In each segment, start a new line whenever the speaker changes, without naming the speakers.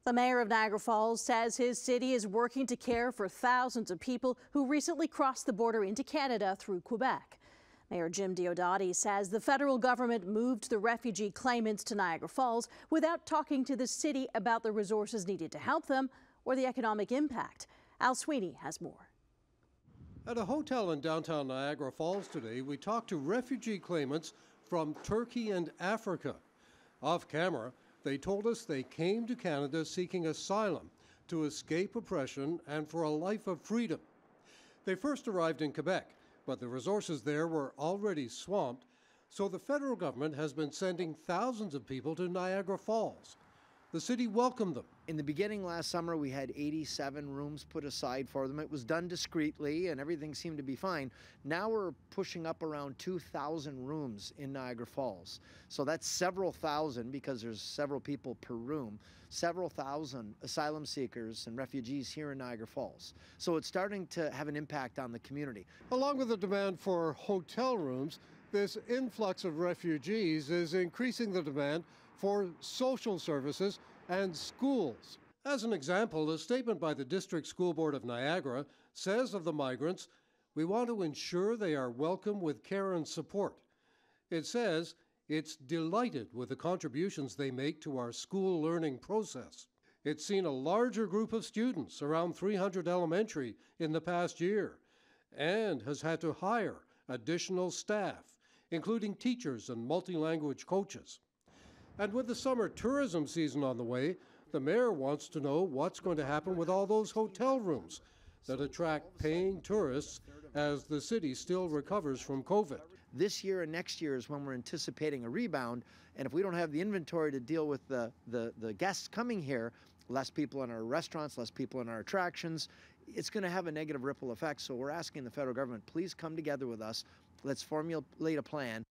The mayor of Niagara Falls says his city is working to care for thousands of people who recently crossed the border into Canada through Quebec. Mayor Jim Diodati says the federal government moved the refugee claimants to Niagara Falls without talking to the city about the resources needed to help them or the economic impact. Al Sweeney has more.
At a hotel in downtown Niagara Falls today, we talked to refugee claimants from Turkey and Africa. Off camera, they told us they came to Canada seeking asylum to escape oppression and for a life of freedom. They first arrived in Quebec, but the resources there were already swamped, so the federal government has been sending thousands of people to Niagara Falls. The city welcomed them.
In the beginning last summer, we had 87 rooms put aside for them. It was done discreetly and everything seemed to be fine. Now we're pushing up around 2,000 rooms in Niagara Falls. So that's several thousand, because there's several people per room, several thousand asylum seekers and refugees here in Niagara Falls. So it's starting to have an impact on the community.
Along with the demand for hotel rooms, this influx of refugees is increasing the demand for social services and schools. As an example, a statement by the District School Board of Niagara says of the migrants, "We want to ensure they are welcome with care and support." It says it's delighted with the contributions they make to our school learning process. It's seen a larger group of students, around 300 elementary, in the past year, and has had to hire additional staff, including teachers and multi-language coaches. And with the summer tourism season on the way, the mayor wants to know what's going to happen with all those hotel rooms that attract paying tourists as the city still recovers from COVID.
This year and next year is when we're anticipating a rebound, and if we don't have the inventory to deal with the guests coming here, less people in our restaurants, less people in our attractions, it's going to have a negative ripple effect. So we're asking the federal government, please come together with us. Let's formulate a plan.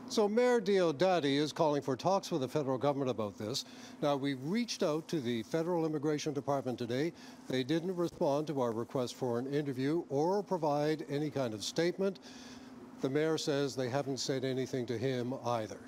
So Mayor Diodati is calling for talks with the federal government about this. Now, we've reached out to the Federal Immigration Department today. They didn't respond to our request for an interview or provide any kind of statement. The mayor says they haven't said anything to him either.